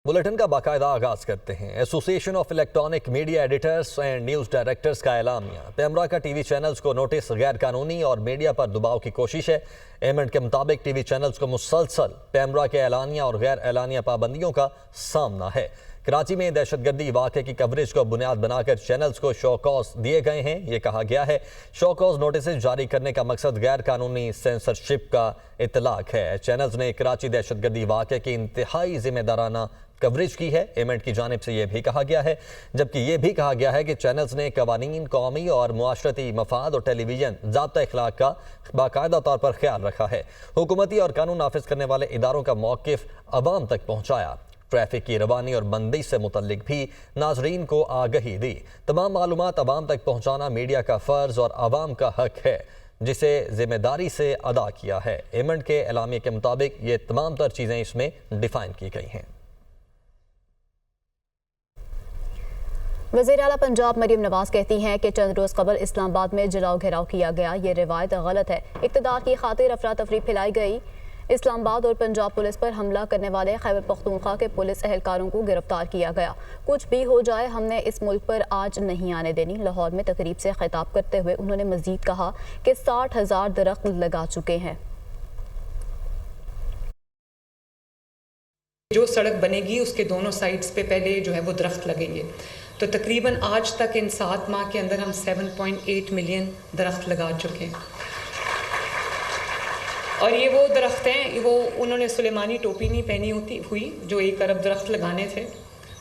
Bulletin کا باقاعدہ آغاز کرتے ہیں۔ ایسوسی ایشن of electronic media editors and news directors کا اعلامیہ۔ پیمرا کا ٹی وی چینلز کو نوٹس غیر قانونی اور میڈیا پر دباؤ کی کوشش ہے۔ ایمنٹ کے مطابق ٹی وی چینلز کو مسلسل پیمرا کے اعلانیہ اور غیر اعلانیہ پابندیوں کا سامنا ہے۔ کراچی میں دہشت گردی واقعے کی کوریج کو بنیاد بنا کر چینلز کو شو کاز دیے گئے ہیں۔ یہ کہا گیا ہے شو کاز نوٹسز جاری کرنے کا مقصد غیر قانونی سینسرشپ کا اطلاق ہے۔ چینلز نے کراچی دہشت گردی واقعے کی انتہائی ذمہ دارانہ کوریج کی ہے۔ ایمنٹ کی جانب سے یہ بھی کہا گیا ہے، جبکہ یہ بھی کہا گیا ہے کہ چینلز نے قوانین، قومی اور معاشرتی مفاد اور ٹیلی ویژن ضابطہ اخلاق کا باقاعدہ طور پر خیال رکھا ہے۔ حکومتی اور قانون نافذ کرنے والے اداروں کا موقف عوام تک پہنچایا۔ ٹریفک کی روانی اور بندی سے متعلق بھی ناظرین کو آگہی دی۔ تمام معلومات عوام تک پہنچانا میڈیا کا فرض اور عوام کا حق ہے، جسے ذمہ داری سے ادا کیا ہے۔ ایمنٹ کے اعلامیے کے مطابق یہ تمام تر چیزیں اس میں ڈیفائن کی گئی ہیں۔ وزیر اعلیٰ پنجاب مریم نواز کہتی ہیں کہ چند روز قبل اسلام آباد میں جلاؤ گھیراؤ کیا گیا، یہ روایت غلط ہے۔ اقتدار کی خاطر افراتفری پھیلائی گئی۔ اسلام آباد اور پنجاب پولیس پر حملہ کرنے والے خیبر پختونخوا کے پولیس اہلکاروں کو گرفتار کیا گیا۔ کچھ بھی ہو جائے ہم نے اس ملک پر آج نہیں آنے دینی۔ لاہور میں تقریب سے خطاب کرتے ہوئے انہوں نے مزید کہا کہ 60,000 درخت لگا چکے ہیں۔ جو سڑک بنے گی اس کے دونوں سائٹس پہ پہلے جو ہے وہ درخت لگیں گے، تو تقریباً آج تک ان 7 ماہ کے اندر ہم 7.8 ملین درخت لگا چکے ہیں۔ اور یہ وہ درخت ہیں، وہ انہوں نے سلیمانی ٹوپی نہیں پہنی ہوئی جو 1 ارب درخت لگانے تھے۔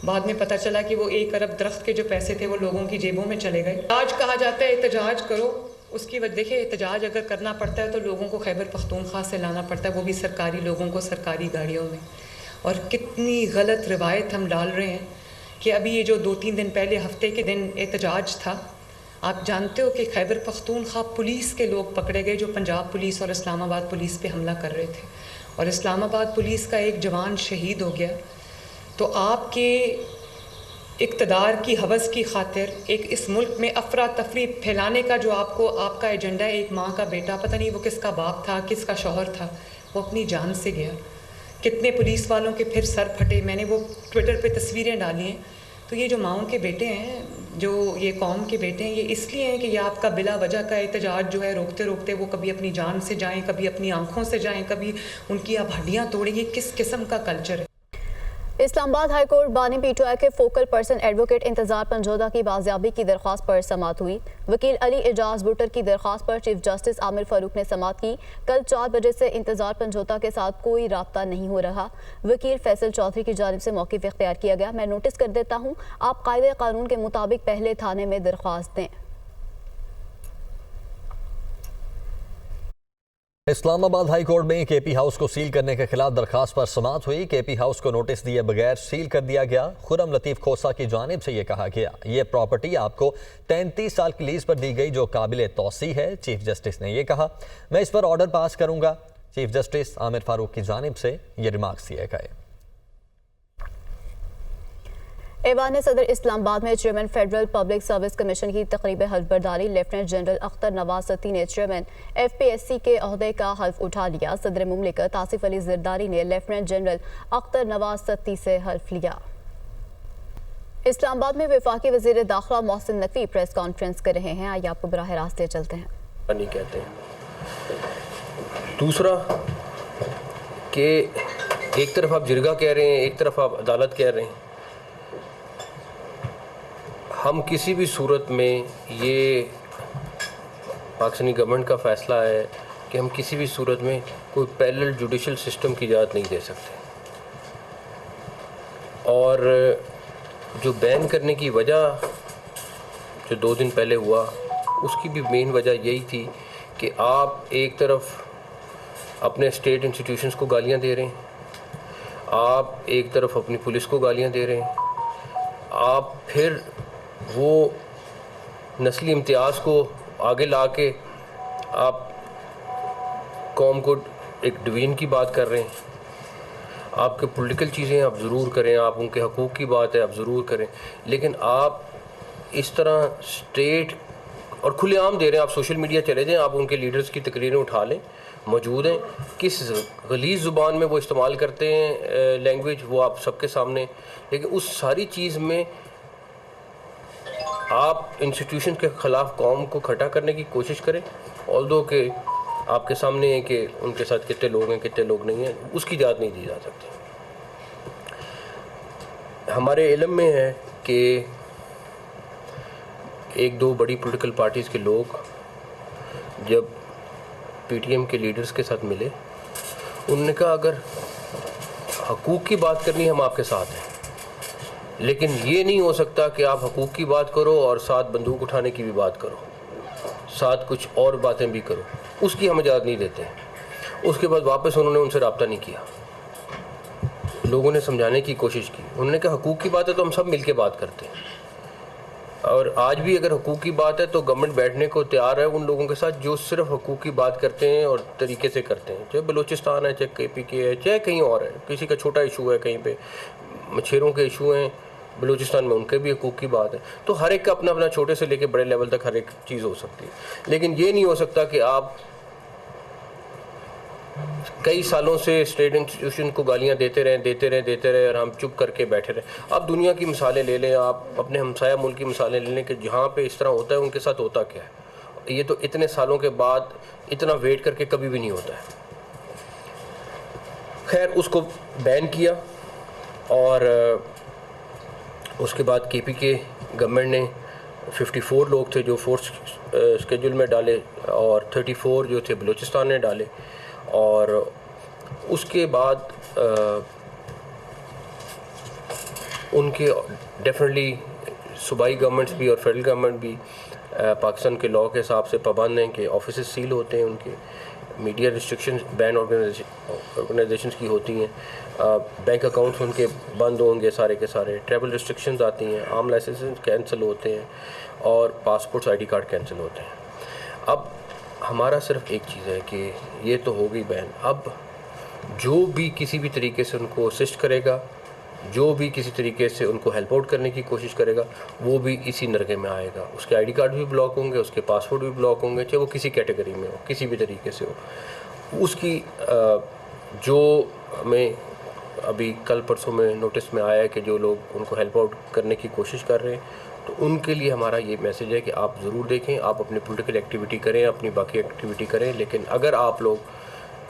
بعد میں پتہ چلا کہ وہ 1 ارب درخت کے جو پیسے تھے وہ لوگوں کی جیبوں میں چلے گئے۔ آج کہا جاتا ہے احتجاج کرو، اس کی وجہ دیکھیں احتجاج اگر کرنا پڑتا ہے تو لوگوں کو خیبر پختونخوا سے لانا پڑتا ہے، وہ بھی سرکاری لوگوں کو سرکاری گاڑیوں میں۔ اور کتنی غلط روایت ہم ڈال رہے ہیں کہ ابھی یہ جو 2-3 دن پہلے ہفتے کے دن احتجاج تھا، آپ جانتے ہو کہ خیبر پختونخوا پولیس کے لوگ پکڑے گئے جو پنجاب پولیس اور اسلام آباد پولیس پہ حملہ کر رہے تھے، اور اسلام آباد پولیس کا ایک جوان شہید ہو گیا۔ تو آپ کے اقتدار کی ہوس کی خاطر ایک اس ملک میں افراتفری پھیلانے کا جو آپ کا ایجنڈا ہے، ایک ماں کا بیٹا، پتہ نہیں وہ کس کا باپ تھا، کس کا شوہر تھا، وہ اپنی جان سے گیا۔ کتنے پولیس والوں کے پھر سر پھٹے، میں نے وہ ٹویٹر پہ تصویریں ڈالی ہیں۔ تو یہ جو ماؤں کے بیٹے ہیں، جو یہ قوم کے بیٹے ہیں، یہ اس لیے ہیں کہ یہ آپ کا بلا وجہ کا احتجاج جو ہے روکتے روکتے وہ کبھی اپنی جان سے جائیں، کبھی اپنی آنکھوں سے جائیں، کبھی ان کی آپ ہڈیاں توڑیں۔ یہ کس قسم کا کلچر ہے؟ اسلام آباد ہائی کورٹ بانی پی ٹی آئی کے فوکل پرسن ایڈوکیٹ انتظار پنجودا کی بازیابی کی درخواست پر سماعت ہوئی۔ وکیل علی اعجاز بٹر کی درخواست پر چیف جسٹس عامر فاروق نے سماعت کی۔ کل 4 بجے سے انتظار پنجودا کے ساتھ کوئی رابطہ نہیں ہو رہا۔ وکیل فیصل چودھری کی جانب سے موقف اختیار کیا گیا، میں نوٹس کر دیتا ہوں، آپ قاعدہ قانون کے مطابق پہلے تھانے میں درخواست دیں۔ اسلام آباد ہائی کورٹ میں کے پی ہاؤس کو سیل کرنے کے خلاف درخواست پر سماعت ہوئی۔ کے پی ہاؤس کو نوٹس دیے بغیر سیل کر دیا گیا۔ خرم لطیف کھوسا کی جانب سے یہ کہا گیا یہ پراپرٹی آپ کو 33 سال کی لیز پر دی گئی جو قابل توسیع ہے۔ چیف جسٹس نے یہ کہا میں اس پر آرڈر پاس کروں گا۔ چیف جسٹس عامر فاروق کی جانب سے یہ ریمارکس دیے گئے۔ ایوان صدر اسلام آباد میں chairman federal public service commission کی تقریب حلف برداری لیفٹیننٹ جنرل اختر نواز ستی نے chairman F P S C کے عہدے کا حلف اٹھا لیا۔ صدر مملکت آصف علی زرداری نے لیفٹیننٹ جنرل اختر نواز ستی سے حلف لیا۔ اسلام آباد میں وفاقی وزیر داخلہ محسن نقوی پریس کانفرنس کر رہے ہیں، آئیے آپ کو براہ راست لے چلتے ہیں۔ نہیں کہتے ہیں۔ دوسرا کہ ایک طرف آپ جرگہ کہہ رہے ہیں، ایک طرف آپ عدالت کہہ رہے ہیں۔ ہم کسی بھی صورت میں، یہ پاکستانی گورنمنٹ کا فیصلہ ہے کہ ہم کسی بھی صورت میں کوئی پیرلل جوڈیشل سسٹم کی اجازت نہیں دے سکتے، اور جو بین کرنے کی وجہ جو 2 دن پہلے ہوا، اس کی بھی مین وجہ یہی تھی کہ آپ ایک طرف اپنے اسٹیٹ انسٹیٹیوشنز کو گالیاں دے رہے ہیں، آپ ایک طرف اپنی پولیس کو گالیاں دے رہے ہیں، آپ پھر وہ نسلی امتیاز کو آگے لا کے آپ قوم کو ایک ڈویژن کی بات کر رہے ہیں۔ آپ کے پولیٹیکل چیزیں آپ ضرور کریں، آپ ان کے حقوق کی بات ہے آپ ضرور کریں، لیکن آپ اس طرح اسٹیٹ اور کھلے عام دے رہے ہیں۔ آپ سوشل میڈیا چلے جائیں، آپ ان کے لیڈرز کی تقریریں اٹھا لیں، موجود ہیں. کس غلیظ زبان میں وہ استعمال کرتے ہیں لینگویج وہ آپ سب کے سامنے. لیکن اس ساری چیز میں آپ انسٹیٹیوشن کے خلاف قوم کو کھٹا کرنے کی کوشش کریں, آلدو کہ آپ کے سامنے ہے کہ ان کے ساتھ کتنے لوگ ہیں کتنے لوگ نہیں ہیں, اس کی اجازت نہیں دی جا سکتی. ہمارے علم میں ہے کہ ایک دو بڑی پولیٹیکل پارٹیز کے لوگ جب پی ٹی ایم کے لیڈرز کے ساتھ ملے, انہوں نے کہا اگر حقوق کی بات کرنی ہم آپ کے ساتھ ہیں, لیکن یہ نہیں ہو سکتا کہ آپ حقوق کی بات کرو اور ساتھ بندوق اٹھانے کی بھی بات کرو, ساتھ کچھ اور باتیں بھی کرو, اس کی ہم اجازت نہیں دیتے. اس کے بعد واپس انہوں نے ان سے رابطہ نہیں کیا. لوگوں نے سمجھانے کی کوشش کی, انہوں نے کہا حقوق کی بات ہے تو ہم سب مل کے بات کرتے ہیں, اور آج بھی اگر حقوق کی بات ہے تو گورنمنٹ بیٹھنے کو تیار ہے ان لوگوں کے ساتھ جو صرف حقوق کی بات کرتے ہیں اور طریقے سے کرتے ہیں, چاہے بلوچستان ہے, چاہے کے پی کے ہے, چاہے کہیں اور ہے, کسی کا چھوٹا ایشو ہے, کہیں پہ مچھیروں کے ایشو ہیں بلوچستان میں, ان کے بھی حقوق کی بات ہے. تو ہر ایک کا اپنا اپنا چھوٹے سے لے کے بڑے لیول تک ہر ایک چیز ہو سکتی ہے. لیکن یہ نہیں ہو سکتا کہ آپ کئی سالوں سے اسٹیٹ انسٹیٹیوشن کو گالیاں دیتے رہیں اور ہم چپ کر کے بیٹھے رہیں. آپ دنیا کی مثالیں لے لیں, آپ اپنے ہمسایہ ملک کی مثالیں لے لیں کہ جہاں پہ اس طرح ہوتا ہے ان کے ساتھ ہوتا کیا ہے. یہ تو اتنے سالوں کے بعد اتنا ویٹ کر کے کبھی بھی نہیں ہوتا ہے. خیر اس کو بین کیا, اور اس کے بعد کے پی کے گورنمنٹ نے 54 لوگ تھے جو فورس اسکیجول میں ڈالے, اور 34 جو تھے بلوچستان نے ڈالے. اور اس کے بعد ان کے ڈیفینیٹلی صوبائی گورنمنٹس بھی اور فیڈرل گورنمنٹ بھی پاکستان کے لاء کے حساب سے پابند ہیں کہ آفیسز سیل ہوتے ہیں, ان کے میڈیا ریسٹرکشن بین آرگنائزیشنز کی ہوتی ہیں, بینک اکاؤنٹس ان کے بند ہوں گے سارے کے سارے, ٹریول ریسٹرکشنز آتی ہیں, عام لائسنسز کینسل ہوتے ہیں, اور passports I D card cancel ہوتے ہیں. اب ہمارا صرف ایک چیز ہے کہ یہ تو ہو گئی بین, اب جو بھی کسی بھی طریقے سے ان کو اسسٹ کرے گا, جو بھی کسی طریقے سے ان کو ہیلپ آؤٹ کرنے کی کوشش کرے گا, وہ بھی اسی نرغے میں آئے گا. اس کے آئی ڈی کارڈ بھی بلاک ہوں گے, اس کے پاسپورٹ بھی بلاک ہوں گے, چاہے وہ کسی کیٹیگری میں ہو, کسی بھی طریقے سے ہو. اس کی جو ہمیں ابھی کل پرسوں میں نوٹس میں آیا ہے کہ جو لوگ ان کو ہیلپ آؤٹ کرنے کی کوشش کر رہے ہیں, تو ان کے لیے ہمارا یہ میسج ہے کہ آپ ضرور دیکھیں, آپ اپنی پولیٹیکل ایکٹیویٹی کریں, اپنی باقی ایکٹیویٹی کریں, لیکن اگر آپ لوگ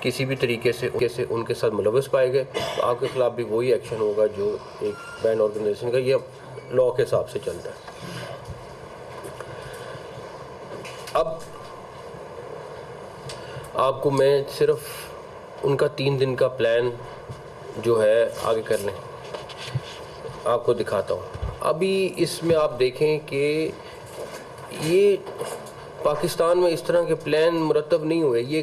کسی بھی طریقے سے ان کے ساتھ ملوث پائے گئے تو آپ کے خلاف بھی وہی ایکشن ہوگا جو ایک بین آرگنائزیشن کا یہ لاء کے حساب سے چلتا ہے. اب آپ کو میں صرف ان کا 3 دن کا پلان جو ہے آگے کرنے آپ کو دکھاتا ہوں. ابھی اس میں آپ دیکھیں کہ یہ پاکستان میں اس طرح کے پلان مرتب نہیں ہوئے. یہ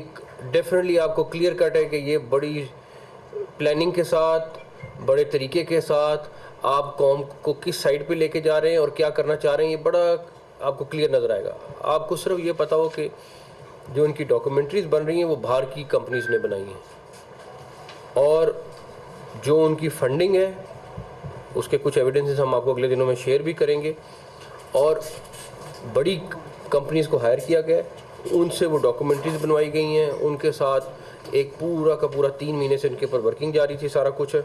ڈیفینیٹلی آپ کو کلیئر کٹ ہے کہ یہ بڑی پلاننگ کے ساتھ, بڑے طریقے کے ساتھ آپ قوم کو کس سائڈ پہ لے کے جا رہے ہیں اور کیا کرنا چاہ رہے ہیں, یہ بڑا آپ کو کلیئر نظر آئے گا. آپ کو صرف یہ پتا ہو کہ جو ان کی ڈاکومنٹریز بن رہی ہیں وہ باہر کی کمپنیز نے بنائی ہیں, اور جو ان کی فنڈنگ ہے اس کے کچھ ایویڈنسز ہم آپ کو اگلے دنوں میں شیئر بھی کریں گے, اور بڑی کمپنیز کو ہائر کیا گیا ہے, ان سے وہ ڈاکومنٹریز بنوائی گئی ہیں, ان کے ساتھ ایک پورا کا پورا 3 مہینے سے ان کے اوپر ورکنگ جاری تھی, سارا کچھ ہے.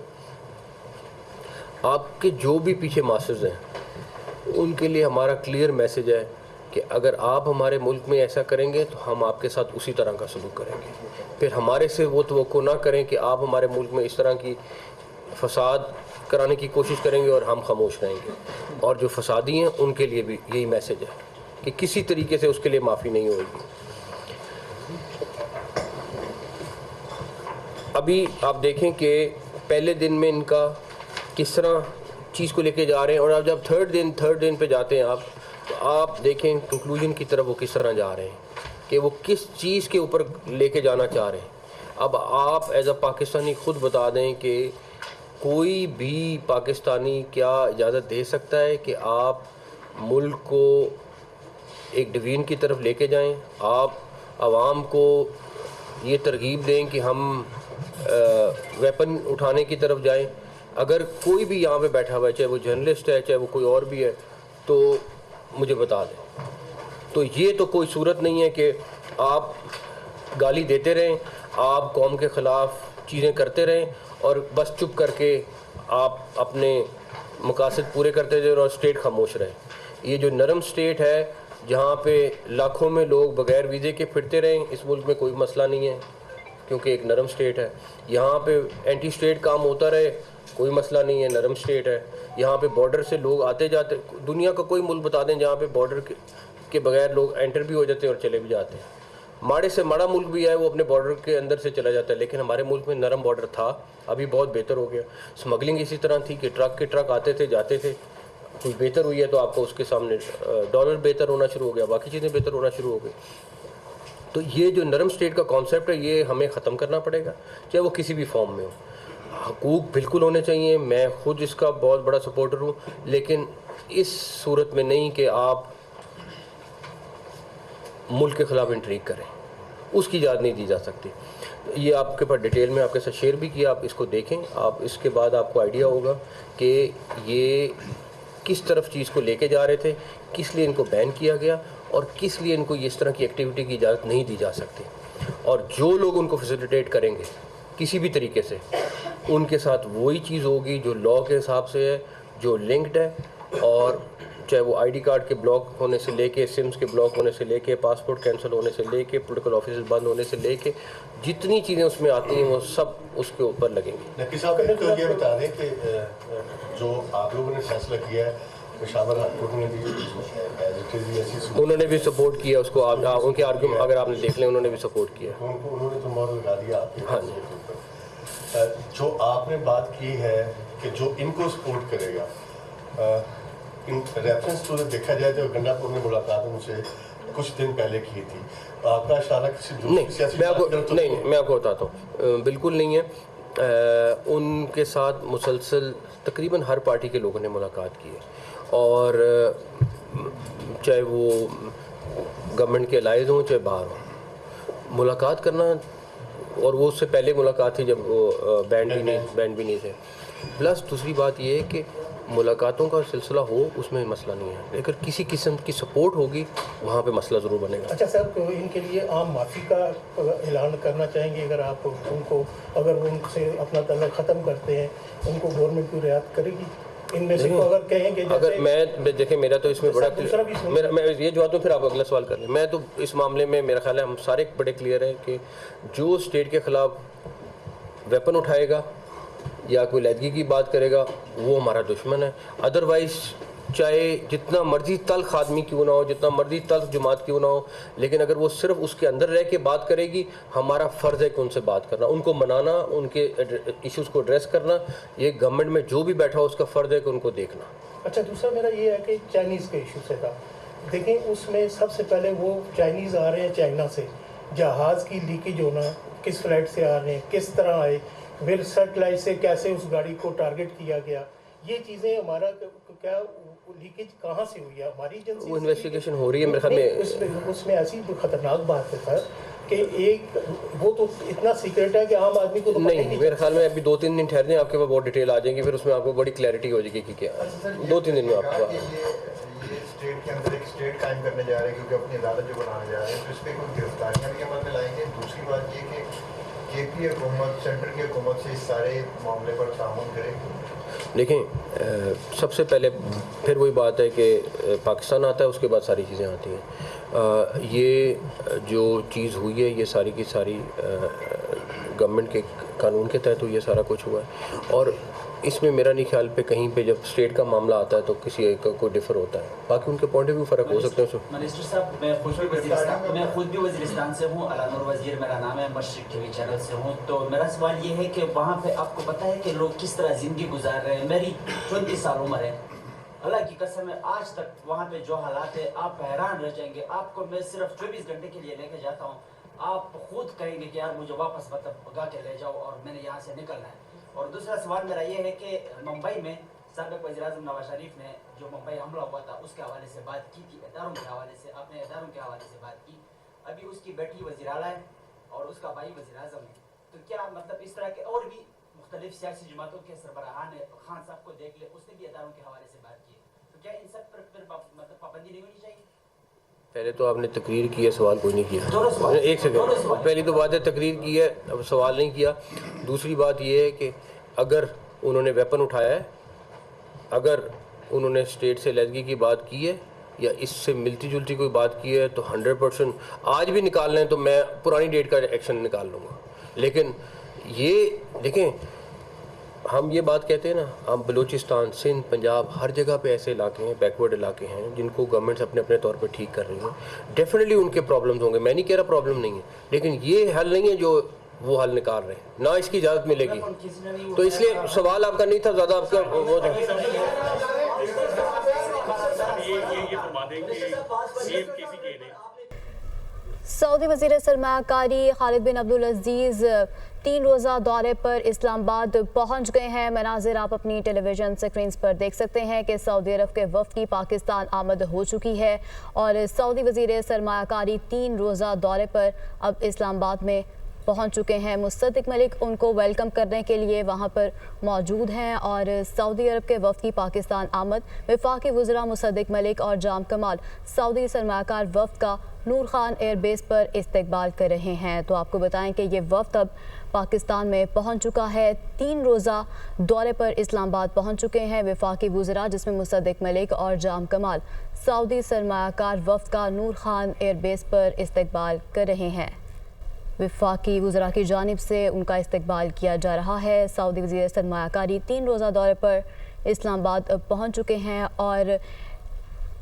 آپ کے جو بھی پیچھے ماسٹرز ہیں ان کے لیے ہمارا کلیئر میسج ہے کہ اگر آپ ہمارے ملک میں ایسا کریں گے تو ہم آپ کے ساتھ اسی طرح کا سلوک کریں گے. پھر ہمارے سے وہ توقع نہ کریں کہ آپ ہمارے ملک میں اس طرح کی فساد کرانے کی کوشش کریں گے اور ہم خاموش رہیں گے. اور جو فسادی ہیں ان کے لیے بھی یہی میسج ہے کہ کسی طریقے سے اس کے لیے معافی نہیں ہوگی. ابھی آپ دیکھیں کہ پہلے دن میں ان کا کس طرح چیز کو لے کے جا رہے ہیں, اور اب جب تھرڈ دن پہ جاتے ہیں آپ تو آپ دیکھیں کنکلوژن کی طرف وہ کس طرح جا رہے ہیں کہ وہ کس چیز کے اوپر لے کے جانا چاہ رہے ہیں. اب آپ ایز اے پاکستانی خود بتا دیں کہ کوئی بھی پاکستانی کیا اجازت دے سکتا ہے کہ آپ ملک کو ایک ڈویژن کی طرف لے کے جائیں, آپ عوام کو یہ ترغیب دیں کہ ہم ویپن اٹھانے کی طرف جائیں. اگر کوئی بھی یہاں پہ بیٹھا ہوا ہے, چاہے وہ جرنلسٹ ہے, چاہے وہ کوئی اور بھی ہے, تو مجھے بتا دیں. تو یہ تو کوئی صورت نہیں ہے کہ آپ گالی دیتے رہیں, آپ قوم کے خلاف چیزیں کرتے رہیں اور بس چپ کر کے آپ اپنے مقاصد پورے کرتے رہیں اور اسٹیٹ خاموش رہے. یہ جو نرم اسٹیٹ ہے جہاں پہ لاکھوں میں لوگ بغیر ویزے کے پھرتے رہیں, اس ملک میں کوئی مسئلہ نہیں ہے کیونکہ ایک نرم اسٹیٹ ہے. یہاں پہ اینٹی اسٹیٹ کام ہوتا رہے, کوئی مسئلہ نہیں ہے, نرم اسٹیٹ ہے. یہاں پہ بارڈر سے لوگ آتے جاتے, دنیا کا کوئی ملک بتا دیں جہاں پہ بارڈر کے بغیر لوگ انٹر بھی ہو جاتے ہیں اور چلے بھی جاتے ہیں. ماڑے سے ماڑا ملک بھی ہے وہ اپنے بارڈر کے اندر سے چلا جاتا ہے, لیکن ہمارے ملک میں نرم بارڈر تھا, ابھی بہت بہتر ہو گیا. اسمگلنگ اسی طرح تھی کہ ٹرک کے ٹرک آتے تھے جاتے تھے, کچھ بہتر ہوئی ہے تو آپ کو اس کے سامنے ڈالر بہتر ہونا شروع ہو گیا, باقی چیزیں بہتر ہونا شروع ہو گئی. تو یہ جو نرم اسٹیٹ کا کانسیپٹ ہے یہ ہمیں ختم کرنا پڑے گا, چاہے وہ کسی بھی فارم میں ہو. حقوق بالکل ہونے چاہیے, میں خود اس کا بہت بڑا سپورٹر ہوں, لیکن اس صورت میں نہیں کہ آپ ملک کے خلاف انٹریگ کریں, اس کی اجازت نہیں دی جا سکتی. یہ آپ کے پاس ڈیٹیل میں آپ کے ساتھ شیئر بھی کیا, آپ اس کو دیکھیں, آپ اس کے بعد آپ کو آئیڈیا ہوگا کہ یہ کس طرف چیز کو لے کے جا رہے تھے, کس لیے ان کو بین کیا گیا اور کس لیے ان کو اس طرح کی ایکٹیویٹی کی اجازت نہیں دی جا سکتی. اور جو لوگ ان کو فیسیلیٹیٹ کریں گے کسی بھی طریقے سے, ان کے ساتھ وہی چیز ہوگی جو لاء کے حساب سے ہے, جو لنکڈ ہے, اور چاہے وہ آئی ڈی کارڈ کے بلاک ہونے سے لے کے, سمز کے بلاک ہونے سے لے کے, پاسپورٹ کینسل ہونے سے لے کے, پولیٹیکل آفیسز بند ہونے سے لے کے, جتنی چیزیں اس میں آتی ہیں وہ سب اس کے اوپر لگیں گی. نقی صاحب تو یہ بتا دیں کہ جو آپ لوگوں نے فیصلہ کیا ہے پشاور ہائی کورٹ نے بھی انہوں نے بھی سپورٹ کیا اس کو, ان کے آرگومنٹ اگر آپ نے دیکھ لیں انہوں نے بھی سپورٹ کیا. انہوں نے تو مور لگا دیا آپ کے. ہاں, جو آپ نے بات کی ہے کہ جو ان کو سپورٹ کرے گا, ان ریفرنس تو دیکھا جائے تو گنڈا پور نے ملاقات مجھ سے کچھ دن پہلے کی تھی, آپ کا اشارہ کسی نہیں, میں آپ کو بتاتا ہوں, بالکل نہیں ہے. ان کے ساتھ مسلسل تقریباً ہر پارٹی کے لوگوں نے ملاقات کی ہے, اور چاہے وہ گورنمنٹ کے الائز ہوں چاہے باہر ہوں, ملاقات کرنا, اور وہ اس سے پہلے ملاقات تھی جب وہ بینڈ بھی نہیں تھے. پلس دوسری بات یہ ہے کہ ملاقاتوں کا سلسلہ ہو اس میں مسئلہ نہیں ہے, اگر کسی قسم کی سپورٹ ہوگی وہاں پہ مسئلہ ضرور بنے گا. اچھا صاحب, تو ان کے لیے عام معافی کا اعلان کرنا چاہیں گے اگر آپ ان کو, اگر ان سے اپنا تعلق ختم کرتے ہیں ان کو گورنمنٹ کی رعایت کرے گی ان میں سے, اگر کہیں گے اگر میں دیکھیں میرا تو اس میں بڑا میں یہ جواب دوں پھر آپ اگلا سوال کر لیں. میں تو اس معاملے میں میرا خیال ہے ہم سارے بڑے کلیئر ہیں کہ جو اسٹیٹ کے خلاف ویپن اٹھائے گا یا کوئی علیحدگی کی بات کرے گا وہ ہمارا دشمن ہے. ادروائز چاہے جتنا مرضی تلخ آدمی کیوں نہ ہو, جتنا مرضی تلخ جماعت کیوں نہ ہو, لیکن اگر وہ صرف اس کے اندر رہ کے بات کرے گی, ہمارا فرض ہے کہ ان سے بات کرنا, ان کو منانا, ان کے ایشوز کو ایڈریس کرنا. یہ گورنمنٹ میں جو بھی بیٹھا ہو اس کا فرض ہے کہ ان کو دیکھنا. اچھا, دوسرا میرا یہ ہے کہ چائنیز کے ایشو سے تھا, دیکھیں اس میں سب سے پہلے وہ چائنیز آ رہے ہیں چائنا سے, جہاز کی لیکیج ہونا, کس فلائٹ سے آ رہے ہیں, کس طرح آئے, پھر سیٹلائٹ سے کیسے اس گاڑی کو ٹارگٹ کیا گیا, یہ چیزیں ہمارا کیا لیکیج کہاں سے ہوئی ہے, ہماری ایجنسی وہ انویسٹیگیشن ہو رہی ہے میرے خیال میں. اس میں ایسی خطرناک بات ہے سر کہ ایک وہ تو اتنا سیکرٹ ہے کہ عام آدمی کو نہیں, میرے خیال میں ابھی 2-3 دن ٹھہر جائیں, آپ کے پاس بہت ڈیٹیل آ جائیں گی, پھر اس میں آپ کو بڑی کلیئرٹی ہو جائے گی کہ کیا 2-3 دن میں آپ کو. یہ اسٹیٹ کے اندر ایک اسٹیٹ قائم کرنے جا رہے ہیں کیونکہ اپنی عدالت جو بنانے جا رہے ہیں, تو اس پہ کوئی گرفتاریاں بھی عمل میں لائیں گے. دوسری بات یہ کہ کے پی حکومت سینٹر کی حکومت سے اس سارے معاملے پر تعاون کرے. دیکھیں, سب سے پہلے پھر وہی بات ہے کہ پاکستان آتا ہے, اس کے بعد ساری چیزیں آتی ہیں. یہ جو چیز ہوئی ہے یہ ساری کی ساری گورنمنٹ کے قانون کے تحت یہ سارا کچھ ہوا ہے, اور اس میں میرا نہیں خیال پہ کہیں پہ جب اسٹیٹ کا معاملہ آتا ہے تو کسی ایک کا کوئی ڈفر ہوتا ہے, باقی ان کے پوائنٹ آف ویو فرق ہو سکتے ہیں. منسٹر صاحب, میں خود بھی وزیرستان سے ہوں, علانور وزیر میرا نام ہے, مشرق ٹی وی چینل سے ہوں. تو میرا سوال یہ ہے کہ وہاں پہ آپ کو پتہ ہے کہ لوگ کس طرح زندگی گزار رہے ہیں. میری 24 سال عمر ہے, اللہ کی قسم ہے آج تک وہاں پہ جو حالات ہے آپ حیران رہ جائیں گے. آپ کو میں صرف 24 گھنٹے کے لیے لے کے جاتا ہوں, آپ خود کہیں گے کہ یار مجھے واپس بھگا کے لے جاؤ اور میں نے یہاں سے نکلنا ہے. اور دوسرا سوال میرا یہ ہے کہ ممبئی میں سابق وزیر اعظم نواز شریف نے جو ممبئی حملہ ہوا تھا اس کے حوالے سے بات کی تھی, اداروں کے حوالے سے, اپنے اداروں کے حوالے سے بات کی. ابھی اس کی بیٹی وزیر اعلیٰ ہے اور اس کا بھائی وزیر اعظم ہے. تو کیا مطلب اس طرح کے اور بھی مختلف سیاسی جماعتوں کے سربراہان خان صاحب کو دیکھ لے, اس نے بھی اداروں کے حوالے سے بات کی, تو کیا ان سب پر مطلب پابندی نہیں ہونی چاہیے؟ پہلے تو آپ نے تقریر کی ہے, سوال کوئی نہیں کیا. دونوں سوال. ایک سیکنڈ, پہلی تو بات ہے تقریر کی ہے, اب سوال نہیں کیا. دوسری بات یہ ہے کہ اگر انہوں نے ویپن اٹھایا ہے, اگر انہوں نے اسٹیٹ سے علیحدگی کی بات کی ہے یا اس سے ملتی جلتی کوئی بات کی ہے تو 100% آج بھی نکال لیں تو میں پرانی ڈیٹ کا ایکشن نکال لوں گا. لیکن یہ دیکھیں, ہم یہ بات کہتے ہیں نا, ہم بلوچستان, سندھ, پنجاب, ہر جگہ پہ ایسے علاقے ہیں, بیکورڈ علاقے ہیں جن کو گورنمنٹس اپنے اپنے طور پہ ٹھیک کر رہی ہیں. ڈیفینیٹلی ان کے پرابلمز ہوں گے, میں نہیں کہہ رہا پرابلم نہیں ہے, لیکن یہ حل نہیں ہے جو وہ حل نکال رہے ہیں, نہ اس کی اجازت ملے گی. تو اس لیے سوال آپ کا نہیں تھا زیادہ, آپ کا وہ سعودی وزیر سرمایہ کاری خالد بن عبدالعزیز 3 روزہ دورے پر اسلام آباد پہنچ گئے ہیں. مناظر آپ اپنی ٹیلی ویژن سکرینز پر دیکھ سکتے ہیں کہ سعودی عرب کے وفد کی پاکستان آمد ہو چکی ہے اور سعودی وزیر سرمایہ کاری 3 روزہ دورے پر اب اسلام آباد میں پہنچ چکے ہیں. مصدق ملک ان کو ویلکم کرنے کے لیے وہاں پر موجود ہیں اور سعودی عرب کے وفد کی پاکستان آمد وفاقی وزراء مصدق ملک اور جام کمال سعودی سرمایہ کار وفد کا نور خان ایئر بیس پر استقبال کر رہے ہیں. تو آپ کو بتائیں کہ یہ وفد اب پاکستان میں پہنچ چکا ہے. 3 روزہ دورے پر اسلام آباد پہنچ چکے ہیں وفاقی وزراء, جس میں مصدق ملک اور جام کمال سعودی سرمایہ کار وفد کا نور خان ایئر بیس پر استقبال کر رہے ہیں. وفاقی وزراء کی جانب سے ان کا استقبال کیا جا رہا ہے. سعودی وزیر سرمایہ کاری 3 روزہ دورے پر اسلام آباد پہنچ چکے ہیں اور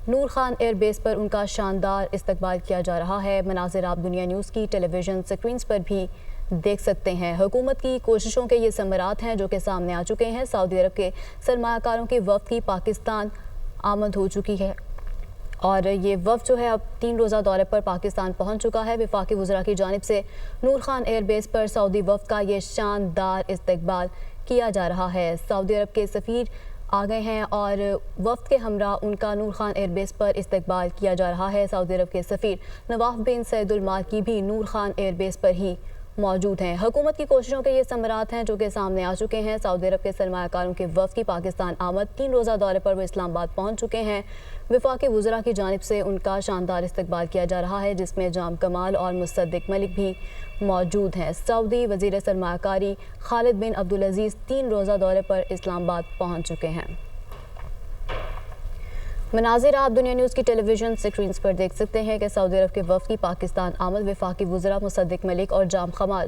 نور خان ایئر بیس پر ان کا شاندار استقبال کیا جا رہا ہے. مناظر آپ دنیا نیوز کی ٹیلی ویژن سکرینز پر بھی دیکھ سکتے ہیں. حکومت کی کوششوں کے یہ ثمرات ہیں جو کہ سامنے آ چکے ہیں. سعودی عرب کے سرمایہ کاروں کی وفد کی پاکستان آمد ہو چکی ہے اور یہ وفد جو ہے اب 3 روزہ دورے پر پاکستان پہنچ چکا ہے. وفاقی وزراء کی جانب سے نور خان ایئر بیس پر سعودی وفد کا یہ شاندار استقبال کیا جا رہا ہے. سعودی عرب کے سفیر آ گئے ہیں اور وفد کے ہمراہ ان کا نور خان ایئر بیس پر استقبال کیا جا رہا ہے. سعودی عرب کے سفیر نواف بن سعید المالکی بھی نور خان ایئر بیس پر ہی موجود ہیں. حکومت کی کوششوں کے یہ ثمرات ہیں جو کہ سامنے آ چکے ہیں. سعودی عرب کے سرمایہ کاروں کے وفد کی پاکستان آمد 3 روزہ دورے پر وہ اسلام آباد پہنچ چکے ہیں. وفاقی وزراء کی جانب سے ان کا شاندار استقبال کیا جا رہا ہے جس میں جام کمال اور مصدق ملک بھی موجود ہیں. سعودی وزیر سرمایہ کاری خالد بن عبدالعزیز 3 روزہ دورے پر اسلام آباد پہنچ چکے ہیں. مناظر آپ دنیا نیوز کی ٹیلی ویژن سکرینز پر دیکھ سکتے ہیں کہ سعودی عرب کے وفد کی پاکستان آمد وفاقی وزراء مصدق ملک اور جام کمال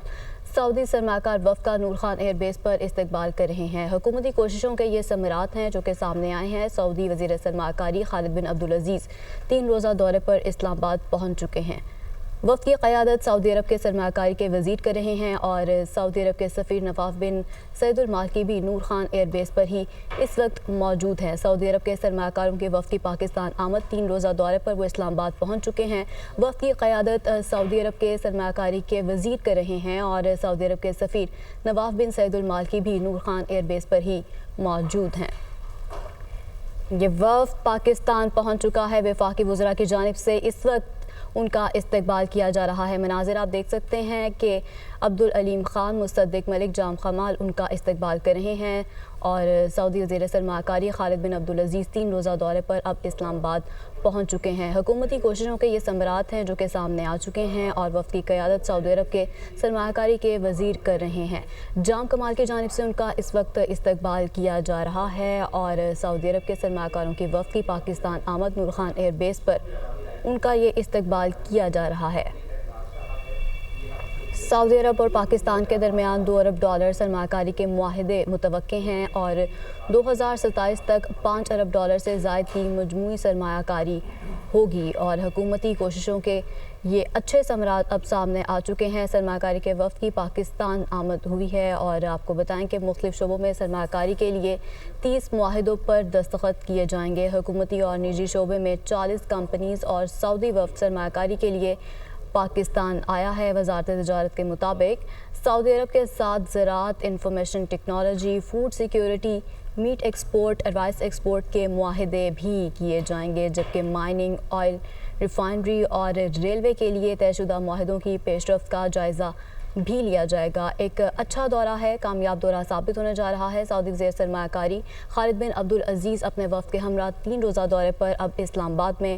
سعودی سرمایہ کار وفد کا نور خان ایئر بیس پر استقبال کر رہے ہیں. حکومتی کوششوں کے یہ ثمرات ہیں جو کہ سامنے آئے ہیں. سعودی وزیر سرمایہ کاری خالد بن عبدالعزیز 3 روزہ دورے پر اسلام آباد پہنچ چکے ہیں. وفد کی قیادت سعودی عرب کے سرمایہ کاری کے وزیر کر رہے ہیں اور سعودی عرب کے سفیر نواف بن سعید المالکی بھی نور خان ایئر بیس پر ہی اس وقت موجود ہیں. سعودی عرب کے سرمایہ کاروں کے وفد کی پاکستان آمد 3 روزہ دورے پر وہ اسلام آباد پہنچ چکے ہیں. وفد کی قیادت سعودی عرب کے سرمایہ کاری کے وزیر کر رہے ہیں اور سعودی عرب کے سفیر نواف بن سعید المالکی بھی نور خان ایئر بیس پر ہی موجود ہیں. یہ وفد پاکستان پہنچ چکا ہے. وفاقی وزراء کی جانب سے اس وقت ان کا استقبال کیا جا رہا ہے. مناظر آپ دیکھ سکتے ہیں کہ عبدالعلیم خان مصدق ملک جام کمال ان کا استقبال کر رہے ہیں اور سعودی وزیر سرمایہ کاری خالد بن عبدالعزیز 3 روزہ دورے پر اب اسلام آباد پہنچ چکے ہیں. حکومتی کوششوں کے یہ ثمرات ہیں جو کہ سامنے آ چکے ہیں اور وفد کی قیادت سعودی عرب کے سرمایہ کاری کے وزیر کر رہے ہیں. جام کمال کی جانب سے ان کا اس وقت استقبال کیا جا رہا ہے اور سعودی عرب کے سرمایہ کاروں کی وفد کی پاکستان آمد نور خان ایئر بیس پر ان کا یہ استقبال کیا جا رہا ہے. سعودی عرب اور پاکستان کے درمیان $2 ارب سرمایہ کاری کے معاہدے متوقع ہیں اور 2027 تک $5 ارب سے زائد کی مجموعی سرمایہ کاری ہوگی اور حکومتی کوششوں کے یہ اچھے ثمرات اب سامنے آ چکے ہیں. سرمایہ کاری کے وفد کی پاکستان آمد ہوئی ہے اور آپ کو بتائیں کہ مختلف شعبوں میں سرمایہ کاری کے لیے 30 معاہدوں پر دستخط کیے جائیں گے. حکومتی اور نجی شعبے میں 40 کمپنیز اور سعودی وفد سرمایہ کاری کے لیے پاکستان آیا ہے. وزارت تجارت کے مطابق سعودی عرب کے ساتھ زراعت، information technology, food security, meat export, rice export کے معاہدے بھی کیے جائیں گے جبکہ مائننگ، آئل ریفائنری اور ریلوے کے لیے طے شدہ معاہدوں کی پیش رفت کا جائزہ بھی لیا جائے گا۔ ایک اچھا دورہ ہے، کامیاب دورہ ثابت ہونے جا رہا ہے۔ سعودی زیر سرمایہ کاری خالد بن عبدالعزیز اپنے وفد کے ہمراہ 3 روزہ دورے پر اب اسلام آباد میں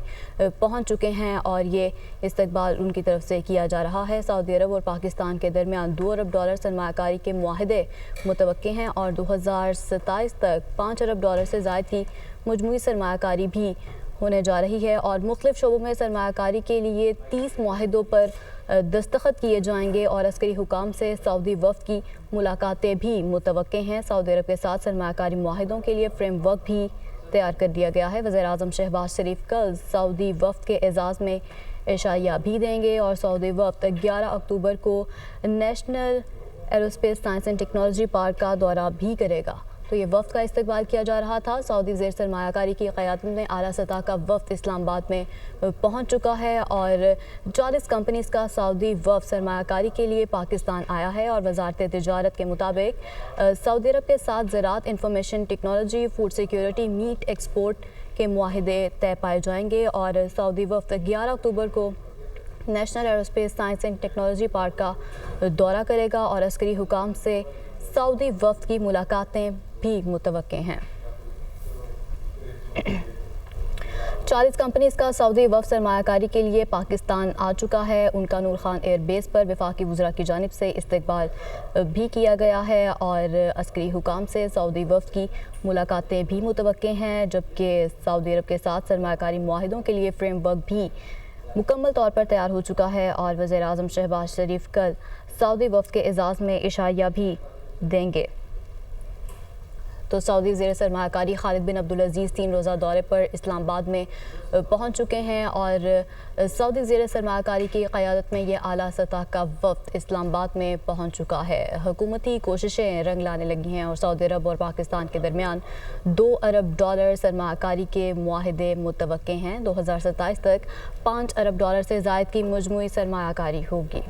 پہنچ چکے ہیں اور یہ استقبال ان کی طرف سے کیا جا رہا ہے۔ سعودی عرب اور پاکستان کے درمیان $2 ارب سرمایہ کاری کے معاہدے متوقع ہیں اور 2027 تک $5 ارب سے زائد کی مجموعی سرمایہ کاری بھی ہونے جا رہی ہے اور مختلف شعبوں میں سرمایہ کاری کے لیے 30 معاہدوں پر دستخط کیے جائیں گے اور عسکری حکام سے سعودی وفد کی ملاقاتیں بھی متوقع ہیں۔ سعودی عرب کے ساتھ سرمایہ کاری معاہدوں کے لیے فریم ورک بھی تیار کر دیا گیا ہے۔ وزیر اعظم شہباز شریف کل سعودی وفد کے اعزاز میں عشائیہ بھی دیں گے اور سعودی وفد 11 اکتوبر کو national aerospace science and technology park کا دورہ بھی کرے گا۔ تو یہ وفد کا استقبال کیا جا رہا تھا۔ سعودی زیر سرمایہ کاری کی قیادت میں اعلیٰ سطح کا وفد اسلام آباد میں پہنچ چکا ہے اور 40 کمپنیز کا سعودی وفد سرمایہ کاری کے لیے پاکستان آیا ہے اور وزارت تجارت کے مطابق سعودی عرب کے ساتھ زراعت، information technology, food security, meat export کے معاہدے طے پائے جائیں گے اور سعودی وفد 11 اکتوبر کو national aerospace science and technology park کا دورہ کرے گا اور عسکری حکام سے سعودی وفد کی ملاقاتیں بھی متوقع ہیں۔ 40 کمپنیز کا سعودی وفد سرمایہ کاری کے لیے پاکستان آ چکا ہے۔ ان کا نور خان ایئر بیس پر وفاقی وزراء کی جانب سے استقبال بھی کیا گیا ہے اور عسکری حکام سے سعودی وفد کی ملاقاتیں بھی متوقع ہیں، جبکہ سعودی عرب کے ساتھ سرمایہ کاری معاہدوں کے لیے فریم ورک بھی مکمل طور پر تیار ہو چکا ہے اور وزیر اعظم شہباز شریف کل سعودی وفد کے اعزاز میں عشائیہ بھی دیں گے۔ تو سعودی زیر سرمایہ کاری خالد بن عبدالعزیز 3 روزہ دورے پر اسلام آباد میں پہنچ چکے ہیں اور سعودی زیر سرمایہ کاری کی قیادت میں یہ اعلیٰ سطح کا وفد اسلام آباد میں پہنچ چکا ہے۔ حکومتی کوششیں رنگ لانے لگی ہیں اور سعودی عرب اور پاکستان کے درمیان $2 ارب سرمایہ کاری کے معاہدے متوقع ہیں۔ 2027 تک $5 ارب سے زائد کی مجموعی سرمایہ کاری ہوگی۔